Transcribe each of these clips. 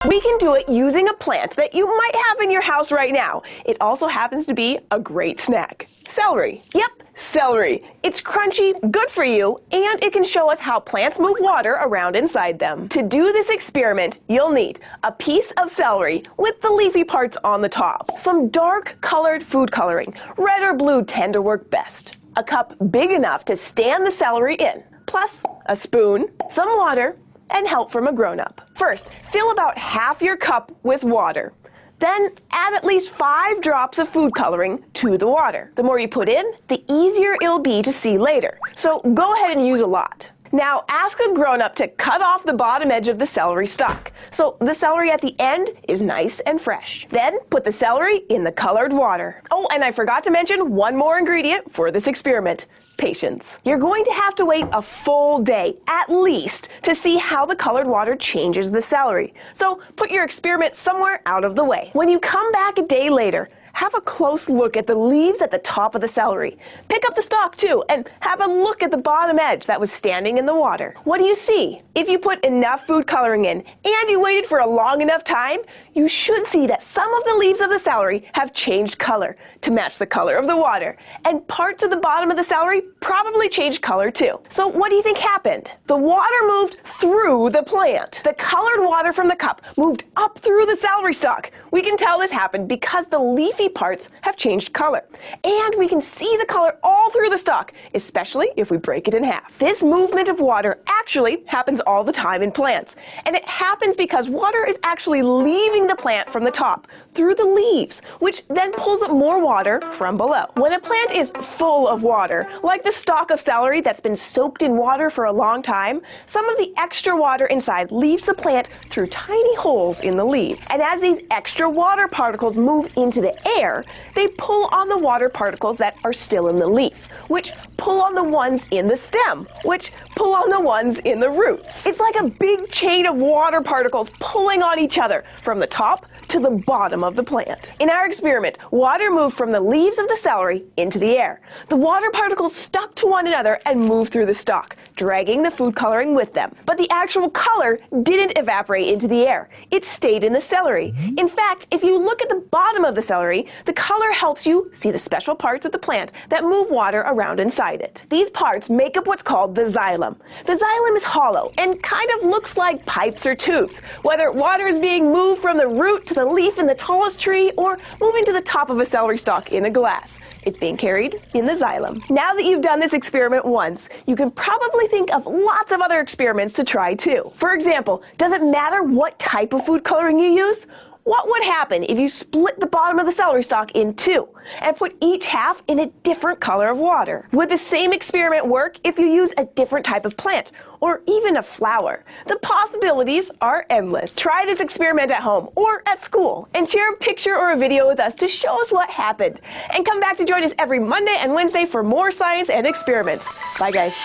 We can do it using a plant that you might have in your house right now. It also happens to be a great snack. Celery. Yep, celery. It's crunchy, good for you, and it can show us how plants move water around inside them. To do this experiment, you'll need a piece of celery with the leafy parts on the top, some dark colored food coloring. Red or blue tend to work best. A cup big enough to stand the celery in, plus a spoon, some water, and help from a grown-up. First, fill about half your cup with water. Then add at least 5 drops of food coloring to the water. The more you put in, the easier it'll be to see later. So go ahead and use a lot. Now ask a grown-up to cut off the bottom edge of the celery stalk, so the celery at the end is nice and fresh. Then put the celery in the colored water. Oh, and I forgot to mention one more ingredient for this experiment: patience. You're going to have to wait a full day, at least, to see how the colored water changes the celery. So put your experiment somewhere out of the way. When you come back a day later, have a close look at the leaves at the top of the celery. Pick up the stalk too, and have a look at the bottom edge that was standing in the water. What do you see? If you put enough food coloring in and you waited for a long enough time, you should see that some of the leaves of the celery have changed color to match the color of the water. And parts of the bottom of the celery probably changed color too. So what do you think happened? The water moved through the plant. The colored water from the cup moved up through the celery stalk. We can tell this happened because the leafy parts have changed color. And we can see the color all through the stalk, especially if we break it in half. This movement of water actually happens all the time in plants. And it happens because water is actually leaving the plant from the top through the leaves, which then pulls up more water from below. When a plant is full of water, like the stalk of celery that's been soaked in water for a long time, some of the extra water inside leaves the plant through tiny holes in the leaves. And as these extra water particles move into the air, they pull on the water particles that are still in the leaf, which pull on the ones in the stem, which pull on the ones in the roots. It's like a big chain of water particles pulling on each other from the top to the bottom of the plant. In our experiment, water moved from the leaves of the celery into the air. The water particles stuck to one another and moved through the stalk, dragging the food coloring with them. But the actual color didn't evaporate into the air. It stayed in the celery. In fact, if you look at the bottom of the celery, the color helps you see the special parts of the plant that move water around inside it. These parts make up what's called the xylem. The xylem is hollow and kind of looks like pipes or tubes, whether water is being moved from the root to the leaf in the tallest tree or moving to the top of a celery stalk in a glass. It's being carried in the xylem. Now that you've done this experiment once, you can probably think of lots of other experiments to try too. For example, does it matter what type of food coloring you use? What would happen if you split the bottom of the celery stalk in two and put each half in a different color of water? Would the same experiment work if you use a different type of plant or even a flower? The possibilities are endless. Try this experiment at home or at school and share a picture or a video with us to show us what happened. And come back to join us every Monday and Wednesday for more science and experiments. Bye, guys.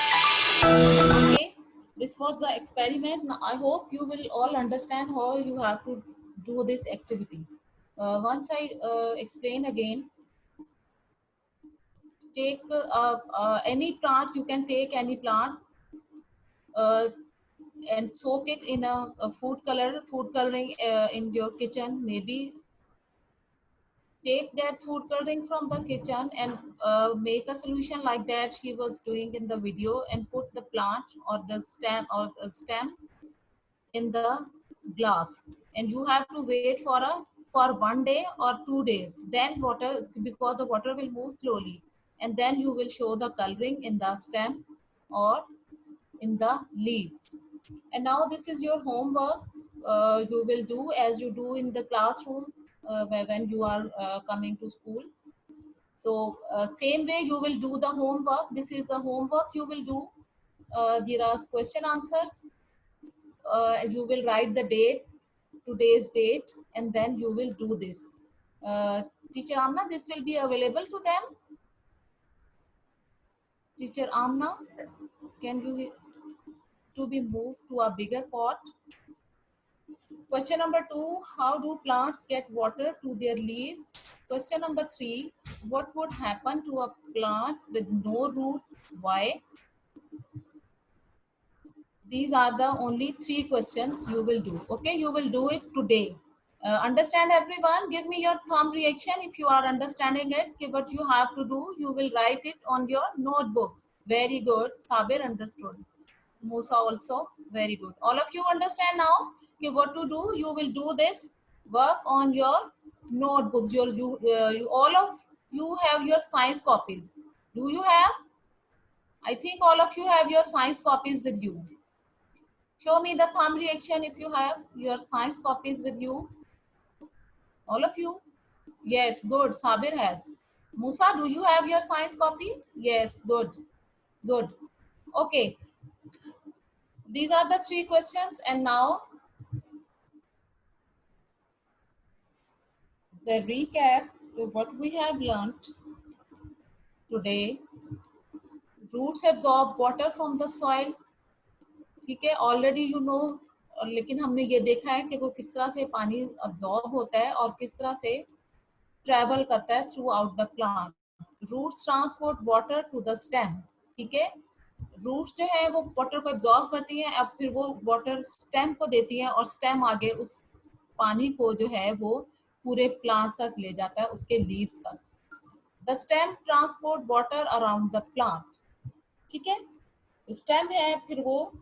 Okay, this was the experiment. Now, I hope you will all understand how you have to do this activity. Once I explain again, take any plant, you can take any plant and soak it in a food coloring in your kitchen. Maybe take that food coloring from the kitchen and make a solution like that she was doing in the video, and put the plant or the stem in the glass, and you have to wait for 1 day or 2 days. Then water, because the water will move slowly, and then you will show the coloring in the stem or in the leaves. And now this is your homework. You will do as you do in the classroom when you are coming to school. So same way you will do the homework. This is the homework you will do. There are question answers. You will write the date, today's date, and then you will do this. Teacher Amna, this will be available to them? Teacher Amna, can you to be moved to a bigger pot? Question number 2, how do plants get water to their leaves? Question number 3, what would happen to a plant with no roots? Why? These are the only 3 questions you will do. Okay, you will do it today. Understand everyone? Give me your thumb reaction if you are understanding it. Okay, what you have to do, you will write it on your notebooks. Very good. Sabir understood. Musa also, very good. All of you understand now? Okay, what to do? You will do this work on your notebooks. All of you have your science copies. Do you have? I think all of you have your science copies with you. Show me the thumb reaction if you have your science copies with you. All of you? Yes, good. Sabir has. Musa, do you have your science copy? Yes, good. Good. Okay. These are the 3 questions, and now the recap of what we have learned today. Roots absorb water from the soil. ठीक है, already you know. लेकिन हमने ये देखा है कि वो किस तरह से पानी अब्जॉर्ब होता है और किस तरह से ट्रेवल करता है throughout the plant. Roots transport water to the stem. ठीक है, रूट्स जो है वो वाटर को एब्जॉर्ब करती हैं, अब फिर वो वाटर स्टेम को देती हैं और स्टेम आगे उस पानी को जो है वो पूरे प्लांट तक ले जाता है, उसके लीव्स तक। The stem transport water around the plant. ठीक है, स्टेम है फिर वो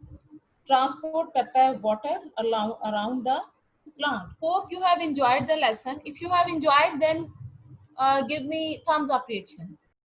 ट्रांसपोर्ट करता है water around the plant. Hope you have enjoyed the lesson. If you have enjoyed, then give me thumbs up reaction.